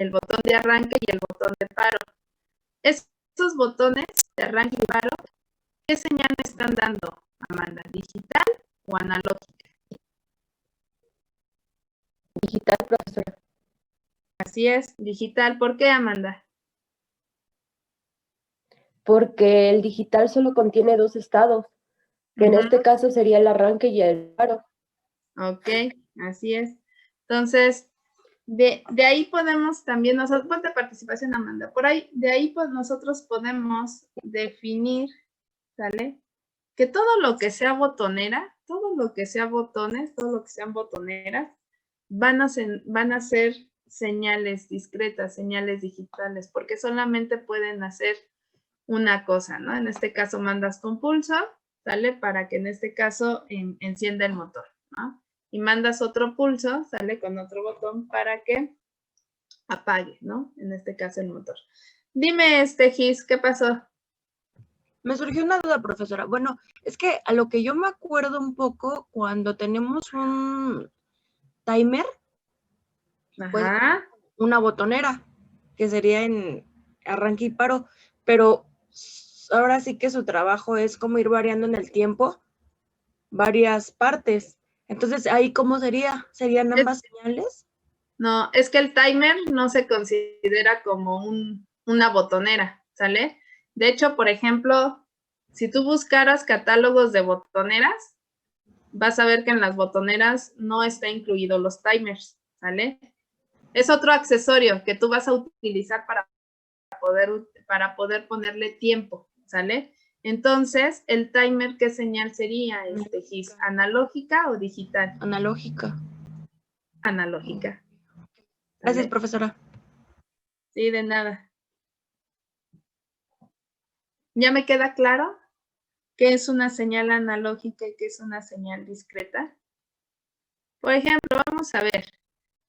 el botón de arranque y el botón de paro. Estos botones de arranque y paro, ¿qué señal me están dando, Amanda? ¿Digital o analógica? Digital, profesora. Así es, digital. ¿Por qué, Amanda? Porque el digital solo contiene 2 estados, que en este caso sería el arranque y el paro. Ok, así es. Entonces, de ahí podemos también, nosotros, ponte participación, Amanda, por ahí, de ahí pues nosotros podemos definir, ¿sale? Que todo lo que sea botonera, todo lo que sea botones, todo lo que sean botoneras, van a ser señales discretas, señales digitales, porque solamente pueden hacer una cosa, ¿no? En este caso mandas tu pulso, ¿sale? Para que en este caso encienda el motor, ¿no? Y mandas otro pulso, sale con otro botón para que apague, ¿no? En este caso el motor. Dime, Gis, ¿qué pasó? Me surgió una duda, profesora. Bueno, es que a lo que yo me acuerdo un poco, cuando tenemos un timer, puede ser una botonera, que sería en arranque y paro, pero ahora sí que su trabajo es como ir variando en el tiempo varias partes. Entonces, ¿ahí cómo sería? ¿Serían ambas señales? No, es que el timer no se considera como una botonera, ¿sale? De hecho, por ejemplo, si tú buscaras catálogos de botoneras, vas a ver que en las botoneras no está incluido los timers, ¿sale? Es otro accesorio que tú vas a utilizar para poder ponerle tiempo, ¿sale? Entonces, el timer, ¿qué señal sería, Gis? ¿Analógica o digital? Analógica. Analógica. Gracias, profesora. Sí, de nada. ¿Ya me queda claro qué es una señal analógica y qué es una señal discreta? Por ejemplo, vamos a ver.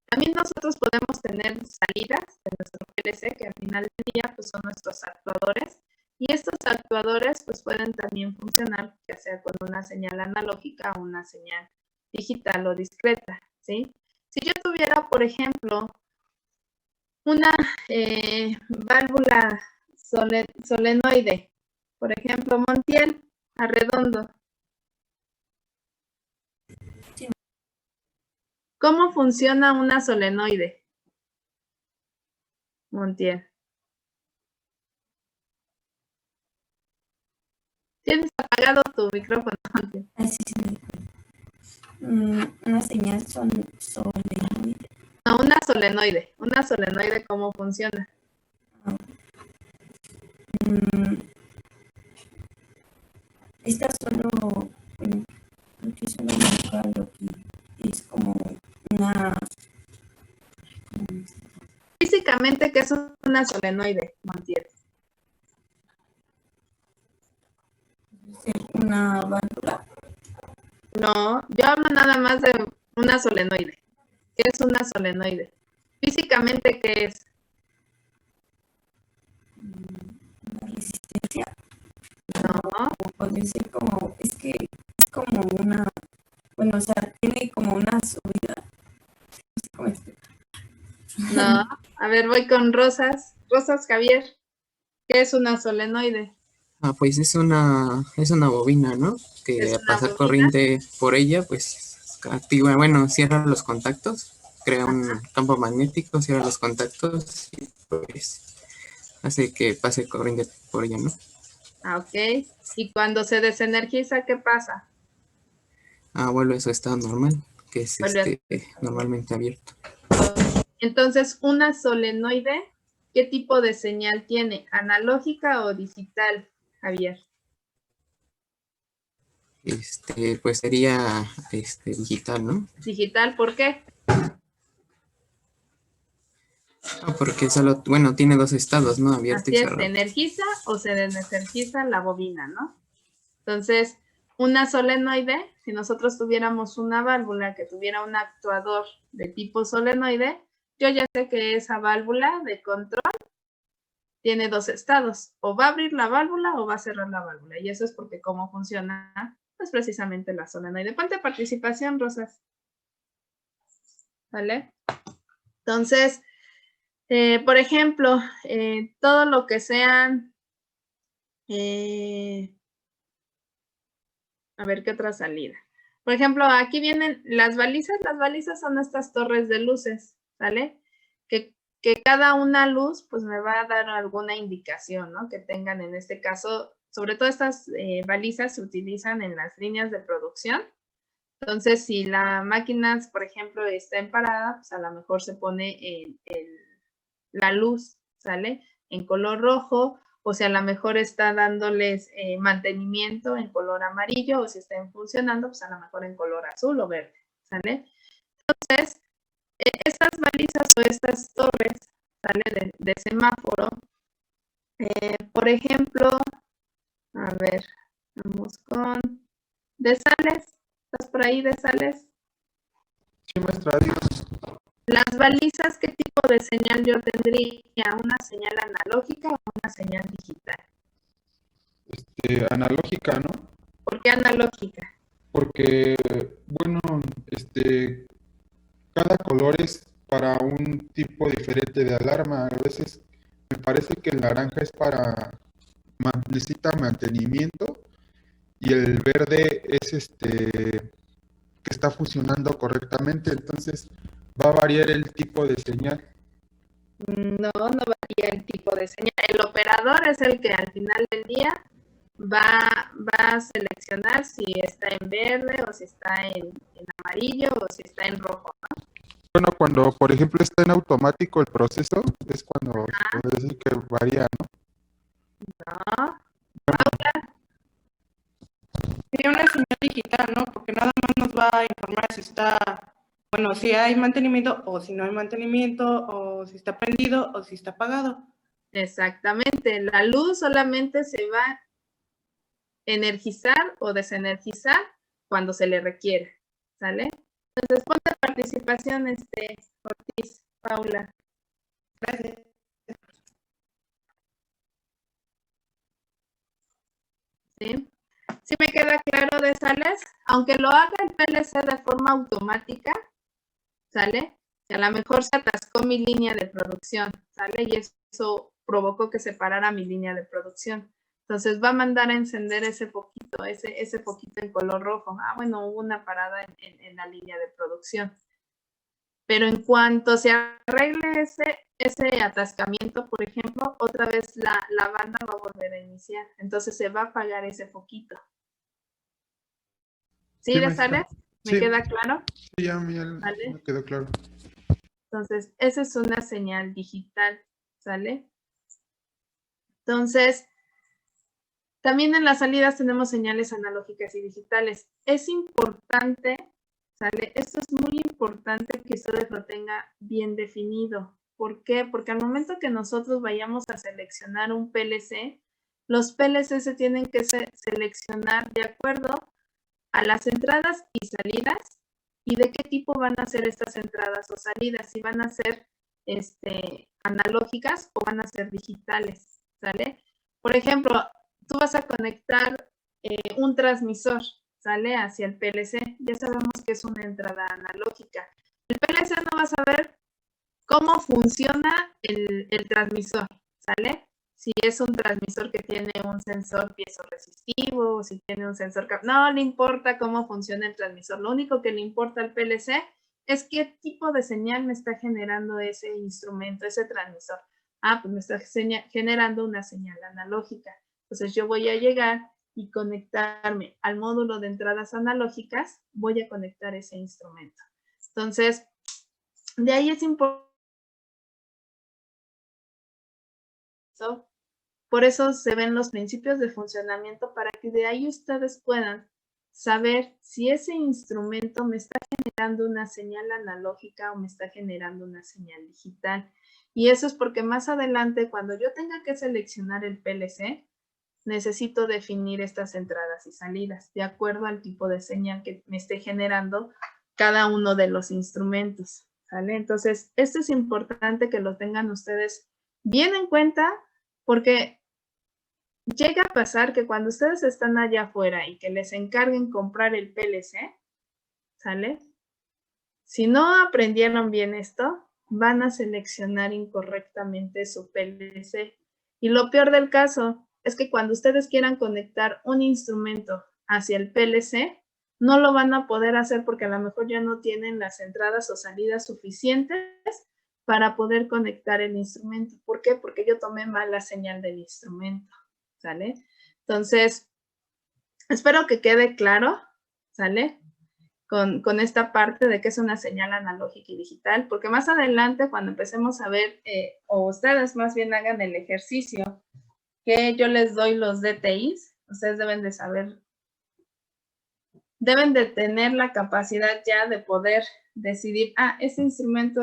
También nosotros podemos tener salidas de nuestro PLC, que al final del día pues, son nuestros actuadores. Y estos actuadores pues, pueden también funcionar ya sea con una señal analógica o una señal digital o discreta, ¿sí? Si yo tuviera, por ejemplo, una válvula solenoide, por ejemplo, Montiel, arredondo. Sí. ¿Cómo funciona una solenoide, Montiel? Tienes apagado tu micrófono, Montiel. Sí, sí. Una señal solenoide. No, una solenoide. Una solenoide, ¿cómo funciona? Esta solo, bueno, creo que solo marca lo que es como una... Físicamente, ¿qué es una solenoide, Montiel? Una válvula. No, yo hablo nada más de una solenoide. ¿Qué es una solenoide? Físicamente, ¿qué es? Una resistencia. No. Puede ser como, es que es como una, bueno, o sea, tiene como una subida. No sé cómo explicar. No. A ver, voy con Rosas. Rosas, Javier. ¿Qué es una solenoide? Pues es una bobina, ¿no? Que al pasar corriente por ella, pues activa, bueno, cierra los contactos, crea un campo magnético, cierra los contactos y pues hace que pase corriente por ella, ¿no? Ok. ¿Y cuando se desenergiza, qué pasa? Vuelve a su estado normal, que es normalmente abierto. Entonces, una solenoide, ¿qué tipo de señal tiene? ¿Analógica o digital, Javier? Pues sería digital, ¿no? Digital, ¿por qué? Porque solo, bueno, tiene 2 estados, ¿no? Abierto Así y es, cerrado. se energiza o se desenergiza la bobina, ¿no? Entonces, una solenoide, si nosotros tuviéramos una válvula que tuviera un actuador de tipo solenoide, yo ya sé que esa válvula de control tiene 2 estados, o va a abrir la válvula o va a cerrar la válvula, y eso es porque cómo funciona, pues precisamente la solenoide. Ponte participación, Rosas. ¿Vale? Entonces, Por ejemplo, todo lo que sean, a ver, ¿qué otra salida? Por ejemplo, aquí vienen las balizas. Las balizas son estas torres de luces, ¿vale? Que cada una luz, pues me va a dar alguna indicación, ¿no? Que tengan en este caso, sobre todo estas balizas se utilizan en las líneas de producción. Entonces, si la máquina, por ejemplo, está en parada, pues a lo mejor se pone la luz, ¿sale? En color rojo, o si a lo mejor está dándoles mantenimiento en color amarillo, o si están funcionando, pues a lo mejor en color azul o verde, ¿sale? Entonces, estas balizas o estas torres, ¿sale? De semáforo, por ejemplo, a ver, vamos con de sales. ¿Estás por ahí de sales? Sí, maestra, adiós. Las balizas, ¿qué tipo de señal yo tendría? ¿Una señal analógica o una señal digital? Analógica, ¿no? ¿Por qué analógica? Porque, bueno, cada color es para un tipo diferente de alarma. A veces me parece que el naranja es necesita mantenimiento y el verde es que está funcionando correctamente, entonces va a variar el tipo de señal. No varía el tipo de señal. El operador es el que al final del día va a seleccionar si está en verde o si está en amarillo o si está en rojo, ¿no? Bueno, cuando por ejemplo está en automático el proceso, es cuando se puede decir que varía, ¿no? No. Paula. Sería una señal digital, ¿no? Porque nada más nos va a informar si está, bueno, si hay mantenimiento o si no hay mantenimiento, o si está prendido o si está apagado. Exactamente. La luz solamente se va a energizar o desenergizar cuando se le requiera, ¿sale? Entonces, ponte participación, Ortiz, Paula. Gracias. ¿Sí? ¿Sí me queda claro de sales? Aunque lo haga el PLC de forma automática, ¿sale? Que a lo mejor se atascó mi línea de producción, ¿sale? Y eso provocó que se parara mi línea de producción. Entonces va a mandar a encender ese foquito, ese foquito en color rojo. Ah, bueno, hubo una parada en la línea de producción. Pero en cuanto se arregle ese atascamiento, por ejemplo, otra vez la banda va a volver a iniciar. Entonces se va a apagar ese foquito. ¿Sí, de sales? ¿Me queda claro? Sí, ya me quedó claro. Entonces, esa es una señal digital, ¿sale? Entonces, también en las salidas tenemos señales analógicas y digitales. Es importante, ¿sale? Esto es muy importante que ustedes lo tengan bien definido. ¿Por qué? Porque al momento que nosotros vayamos a seleccionar un PLC, los PLC se tienen que seleccionar de acuerdo a las entradas y salidas y de qué tipo van a ser estas entradas o salidas, si van a ser analógicas o van a ser digitales, ¿sale? Por ejemplo, tú vas a conectar un transmisor, ¿sale? Hacia el PLC. Ya sabemos que es una entrada analógica. El PLC no va a saber cómo funciona el transmisor, ¿sale? Si es un transmisor que tiene un sensor piezoresistivo, o si tiene un sensor... No le importa cómo funciona el transmisor. Lo único que le importa al PLC es qué tipo de señal me está generando ese instrumento, ese transmisor. Ah, pues me está generando una señal analógica. Entonces yo voy a llegar y conectarme al módulo de entradas analógicas, voy a conectar ese instrumento. Entonces, de ahí es importante. Por eso se ven los principios de funcionamiento para que de ahí ustedes puedan saber si ese instrumento me está generando una señal analógica o me está generando una señal digital. Y eso es porque más adelante, cuando yo tenga que seleccionar el PLC, necesito definir estas entradas y salidas de acuerdo al tipo de señal que me esté generando cada uno de los instrumentos, ¿vale? Entonces, esto es importante que lo tengan ustedes bien en cuenta porque llega a pasar que cuando ustedes están allá afuera y que les encarguen comprar el PLC, ¿sale? Si no aprendieron bien esto, van a seleccionar incorrectamente su PLC. Y lo peor del caso es que cuando ustedes quieran conectar un instrumento hacia el PLC, no lo van a poder hacer porque a lo mejor ya no tienen las entradas o salidas suficientes para poder conectar el instrumento. ¿Por qué? Porque yo tomé mal la señal del instrumento, ¿sale? Entonces, espero que quede claro, ¿sale? Con esta parte de que es una señal analógica y digital, porque más adelante cuando empecemos a ver, o ustedes más bien hagan el ejercicio que yo les doy los DTIs, ustedes deben de saber, deben de tener la capacidad ya de poder decidir, este instrumento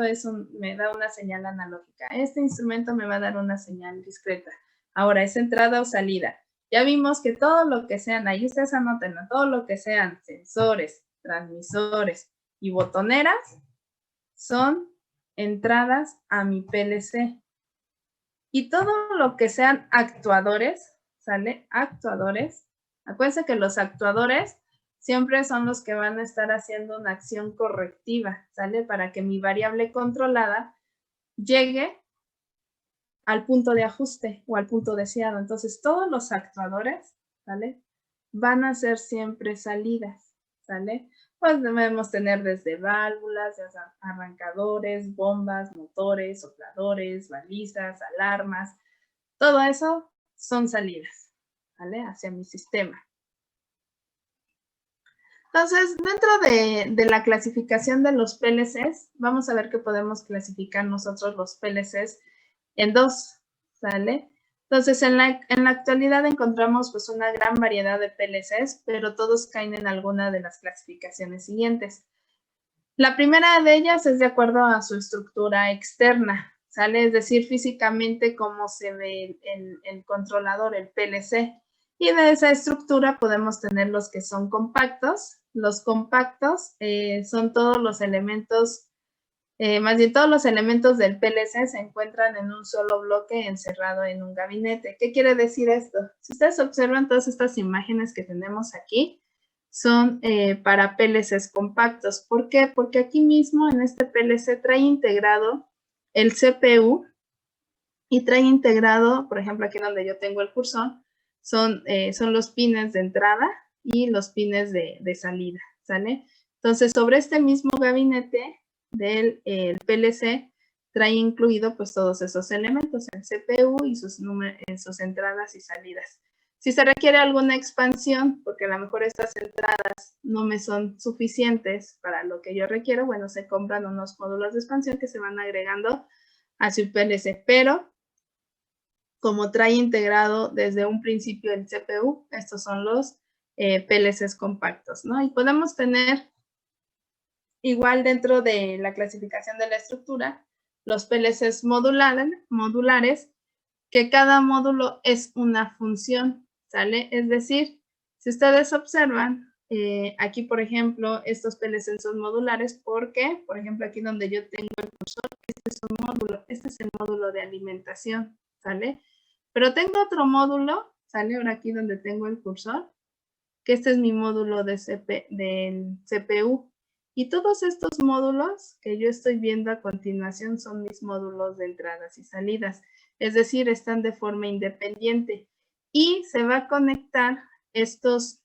me da una señal analógica, este instrumento me va a dar una señal discreta. Ahora, ¿es entrada o salida? Ya vimos que todo lo que sean, ahí ustedes anoten, todo lo que sean sensores, transmisores y botoneras son entradas a mi PLC. Y todo lo que sean actuadores, ¿sale? Actuadores. Acuérdense que los actuadores siempre son los que van a estar haciendo una acción correctiva, ¿sale? Para que mi variable controlada llegue al punto de ajuste o al punto deseado. Entonces, todos los actuadores, ¿sale? Van a ser siempre salidas, ¿sale? Pues debemos tener desde válvulas, arrancadores, bombas, motores, sopladores, balizas, alarmas. Todo eso son salidas, ¿vale? Hacia mi sistema. Entonces, dentro de la clasificación de los PLCs, vamos a ver que podemos clasificar nosotros los PLCs en dos, ¿sale? Entonces, en la actualidad encontramos pues una gran variedad de PLCs, pero todos caen en alguna de las clasificaciones siguientes. La primera de ellas es de acuerdo a su estructura externa, ¿sale? Es decir, físicamente cómo se ve el controlador, el PLC. Y de esa estructura podemos tener los que son compactos. Los compactos son todos los elementos, más bien todos los elementos del PLC se encuentran en un solo bloque encerrado en un gabinete. ¿Qué quiere decir esto? Si ustedes observan todas estas imágenes que tenemos aquí, son para PLCs compactos. ¿Por qué? Porque aquí mismo en este PLC trae integrado el CPU y trae integrado, por ejemplo, aquí donde yo tengo el cursor, son los pines de entrada y los pines de salida, ¿sale? Entonces, sobre este mismo gabinete del PLC trae incluido pues todos esos elementos, el CPU y sus entradas y salidas. Si se requiere alguna expansión, porque a lo mejor estas entradas no me son suficientes para lo que yo requiero, bueno, se compran unos módulos de expansión que se van agregando a su PLC, pero como trae integrado desde un principio el CPU, estos son los PLCs compactos, ¿no? Y podemos tener, igual dentro de la clasificación de la estructura, los PLCs modulares, que cada módulo es una función, ¿sale? Es decir, si ustedes observan, aquí, por ejemplo, estos PLCs son modulares porque, por ejemplo, aquí donde yo tengo el cursor, este es un módulo, este es el módulo de alimentación, ¿sale? Pero tengo otro módulo, ¿sale? Ahora aquí donde tengo el cursor, que este es mi módulo del CPU. Y todos estos módulos que yo estoy viendo a continuación son mis módulos de entradas y salidas. Es decir, están de forma independiente. Y se va a conectar estos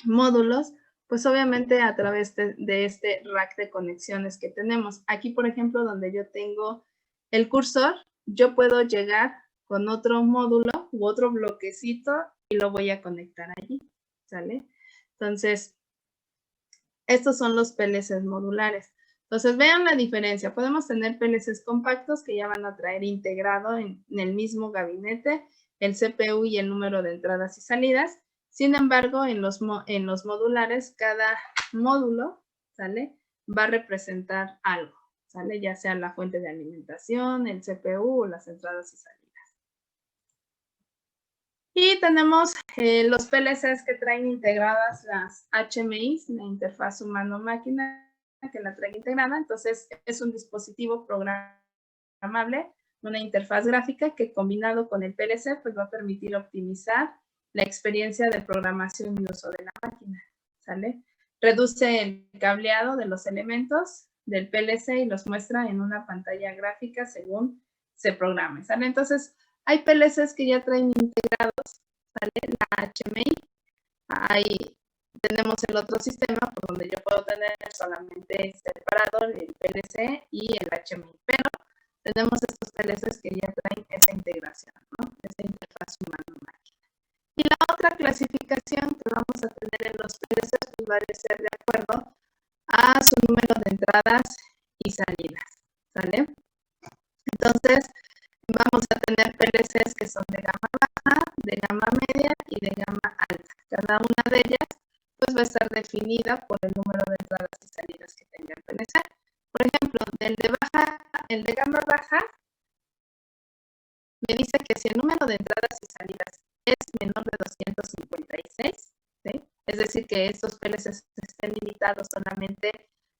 módulos, pues obviamente a través de este rack de conexiones que tenemos. Aquí, por ejemplo, donde yo tengo el cursor, yo puedo llegar con otro módulo u otro bloquecito y lo voy a conectar allí, ¿sale? Entonces, estos son los PLCs modulares. Entonces, vean la diferencia. Podemos tener PLCs compactos que ya van a traer integrado en el mismo gabinete el CPU y el número de entradas y salidas. Sin embargo, en los modulares, cada módulo, ¿sale? Va a representar algo, ¿sale? Ya sea la fuente de alimentación, el CPU o las entradas y salidas. Y tenemos los PLCs que traen integradas las HMIs, la interfaz humano-máquina, que la trae integrada. Entonces, es un dispositivo programable, una interfaz gráfica que combinado con el PLC, pues va a permitir optimizar la experiencia de programación y uso de la máquina, ¿sale? Reduce el cableado de los elementos del PLC y los muestra en una pantalla gráfica según se programe, ¿sale? Entonces, hay PLCs que ya traen integrados, ¿sale? La HMI. Tenemos el otro sistema por donde yo puedo tener solamente separado el PLC y el HMI, pero tenemos estos PLCs que ya traen esa integración, ¿no? Esa interfaz humano-máquina. Y la otra clasificación que vamos a tener en los PLCs pues va a ser de acuerdo a su número de entradas y salidas, ¿sale? Entonces, vamos a tener PLCs que son de gama baja, de gama media y de gama alta. Cada una de ellas pues va a estar definida por el número de entradas y salidas que tenga el PLC. Por ejemplo, el de gama baja me dice que si el número de entradas y salidas es menor de 256, ¿sí? Es decir, que estos PLCs estén limitados solamente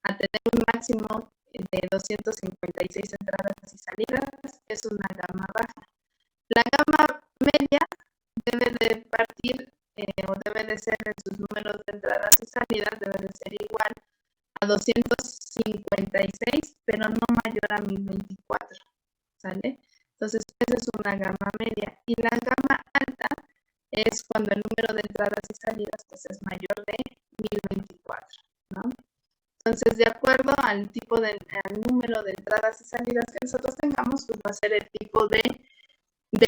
a tener un máximo de 256 entradas y salidas, es una gama baja. La gama media debe de partir o debe de ser en sus números de entradas y salidas, debe de ser igual a 256, pero no mayor a 1024, ¿sale? Entonces, esa es una gama media. Y la gama alta es cuando el número de entradas y salidas pues, es mayor de 1024, ¿no? Entonces, de acuerdo al tipo al número de entradas y salidas que nosotros tengamos, pues va a ser el tipo de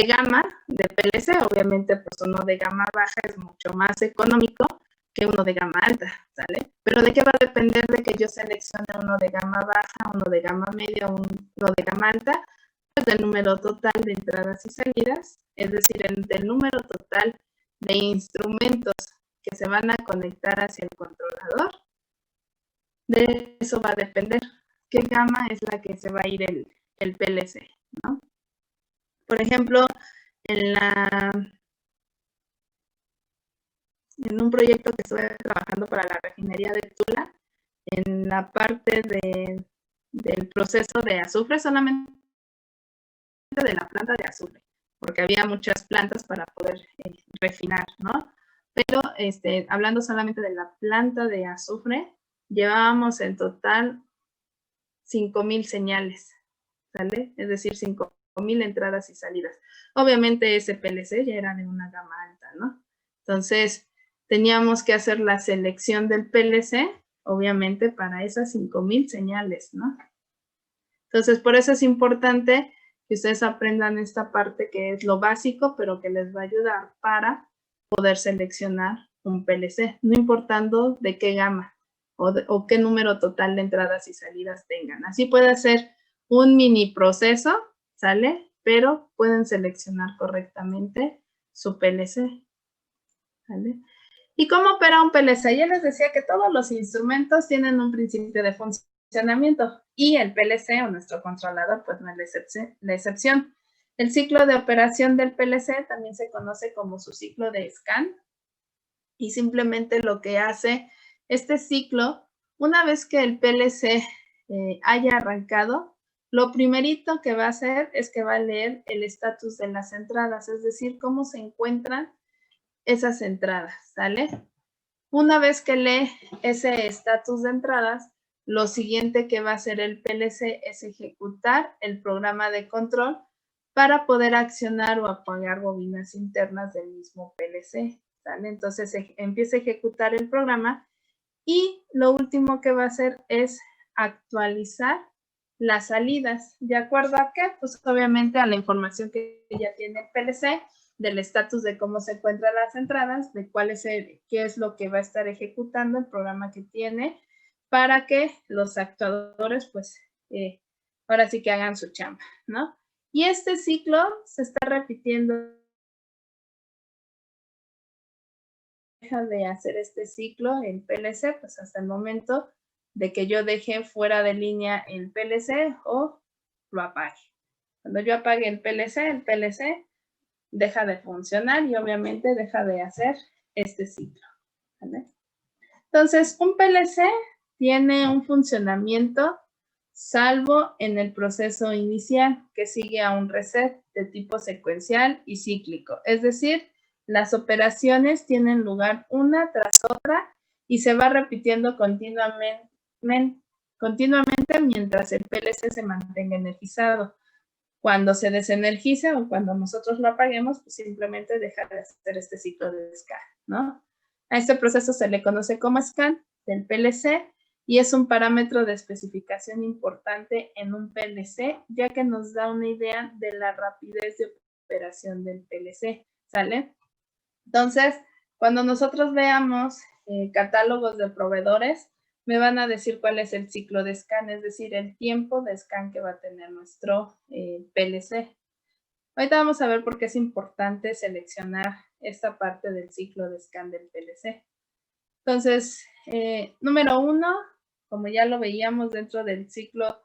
gama de PLC. Obviamente, pues uno de gama baja es mucho más económico que uno de gama alta, ¿sale? Pero ¿de qué va a depender de que yo seleccione uno de gama baja, uno de gama media, uno de gama alta? Pues del número total de entradas y salidas, es decir, del número total de instrumentos que se van a conectar hacia el controlador. De eso va a depender qué gama es la que se va a ir el PLC, ¿no? Por ejemplo, en un proyecto que estuve trabajando para la refinería de Tula, en la parte del proceso de azufre, solamente de la planta de azufre, porque había muchas plantas para poder refinar, ¿no? Pero hablando solamente de la planta de azufre, llevábamos en total 5,000 señales, ¿sale? Es decir, 5,000 entradas y salidas. Obviamente ese PLC ya era de una gama alta, ¿no? Entonces, teníamos que hacer la selección del PLC, obviamente, para esas 5,000 señales, ¿no? Entonces, por eso es importante que ustedes aprendan esta parte que es lo básico, pero que les va a ayudar para poder seleccionar un PLC, no importando de qué gama o qué número total de entradas y salidas tengan. Así puede ser un mini proceso, ¿sale? Pero pueden seleccionar correctamente su PLC, ¿vale? ¿Y cómo opera un PLC? Ya les decía que todos los instrumentos tienen un principio de funcionamiento y el PLC o nuestro controlador pues no es la excepción. El ciclo de operación del PLC también se conoce como su ciclo de scan y simplemente lo que hace este ciclo, una vez que el PLC haya arrancado, lo primerito que va a hacer es que va a leer el estatus de las entradas, es decir, cómo se encuentran esas entradas, ¿sale? Una vez que lee ese estatus de entradas, lo siguiente que va a hacer el PLC es ejecutar el programa de control para poder accionar o apagar bobinas internas del mismo PLC, ¿sale? Entonces empieza a ejecutar el programa y lo último que va a hacer es actualizar las salidas. ¿De acuerdo a qué? Pues obviamente a la información que ya tiene el PLC, del estatus de cómo se encuentran las entradas, de qué es lo que va a estar ejecutando el programa que tiene, para que los actuadores, pues, ahora sí que hagan su chamba, ¿no? Y este ciclo se está repitiendo. Deja de hacer este ciclo en PLC, pues hasta el momento de que yo deje fuera de línea el PLC o lo apague. Cuando yo apague el PLC deja de funcionar y obviamente deja de hacer este ciclo, ¿vale? Entonces, un PLC tiene un funcionamiento salvo en el proceso inicial que sigue a un reset de tipo secuencial y cíclico. Es decir, las operaciones tienen lugar una tras otra y se va repitiendo continuamente continuamente mientras el PLC se mantenga energizado. Cuando se desenergice o cuando nosotros lo apaguemos, pues simplemente deja de hacer este ciclo de scan, ¿no? A este proceso se le conoce como scan del PLC y es un parámetro de especificación importante en un PLC, ya que nos da una idea de la rapidez de operación del PLC, ¿sale? Entonces, cuando nosotros veamos catálogos de proveedores, me van a decir cuál es el ciclo de scan, es decir, el tiempo de scan que va a tener nuestro PLC. Ahorita vamos a ver por qué es importante seleccionar esta parte del ciclo de scan del PLC. Entonces, número 1, como ya lo veíamos dentro del ciclo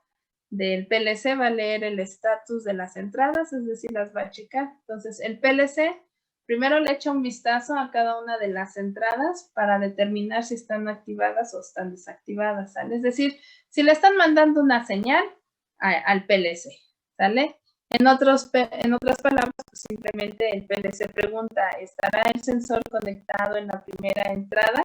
del PLC, va a leer el estatus de las entradas, es decir, las va a checar. Entonces, el PLC primero le echa un vistazo a cada una de las entradas para determinar si están activadas o están desactivadas, ¿sale? Es decir, si le están mandando una señal al PLC, ¿sale? En otras palabras, pues simplemente el PLC pregunta, ¿estará el sensor conectado en la primera entrada?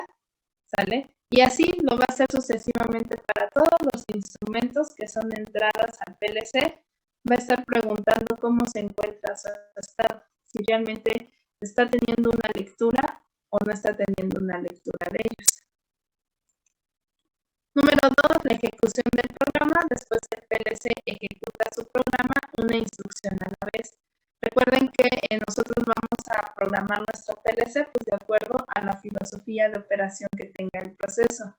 ¿Sale? Y así lo va a hacer sucesivamente para todos los instrumentos que son entradas al PLC. Va a estar preguntando cómo se encuentra su estado, si realmente está teniendo una lectura o no está teniendo una lectura de ellos. Número 2, la ejecución del programa. Después el PLC ejecuta su programa una instrucción a la vez. Recuerden que nosotros vamos a programar nuestro PLC pues, de acuerdo a la filosofía de operación que tenga el proceso.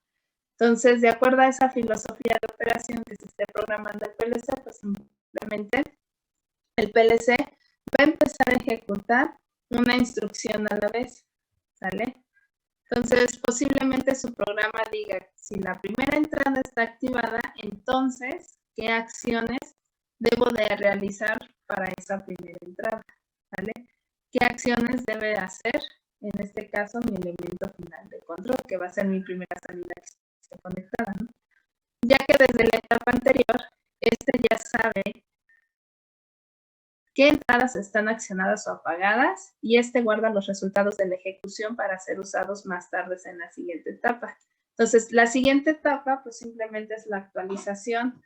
Entonces, de acuerdo a esa filosofía de operación que se esté programando el PLC, pues simplemente el PLC va a empezar a ejecutar una instrucción a la vez, ¿sale? Entonces, posiblemente su programa diga, si la primera entrada está activada, entonces, ¿qué acciones debo de realizar para esa primera entrada? ¿Vale? ¿Qué acciones debe hacer, en este caso, mi elemento final de control, que va a ser mi primera salida que esté conectada, ¿no? Ya que desde la etapa anterior, este ya sabe qué entradas están accionadas o apagadas y este guarda los resultados de la ejecución para ser usados más tarde en la siguiente etapa. Entonces, la siguiente etapa pues simplemente es la actualización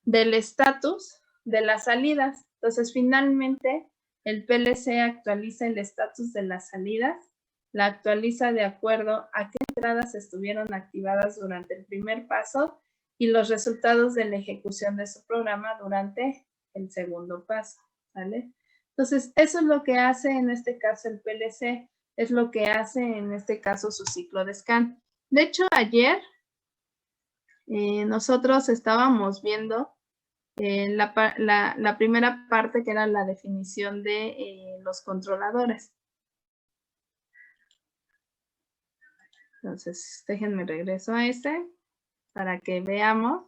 del estatus de las salidas. Entonces, finalmente, el PLC actualiza el estatus de las salidas, la actualiza de acuerdo a qué entradas estuvieron activadas durante el primer paso y los resultados de la ejecución de su programa durante el segundo paso. ¿Vale? Entonces, eso es lo que hace en este caso el PLC, es lo que hace en este caso su ciclo de scan. De hecho, ayer nosotros estábamos viendo la primera parte que era la definición de los controladores. Entonces, déjenme regreso a este para que veamos.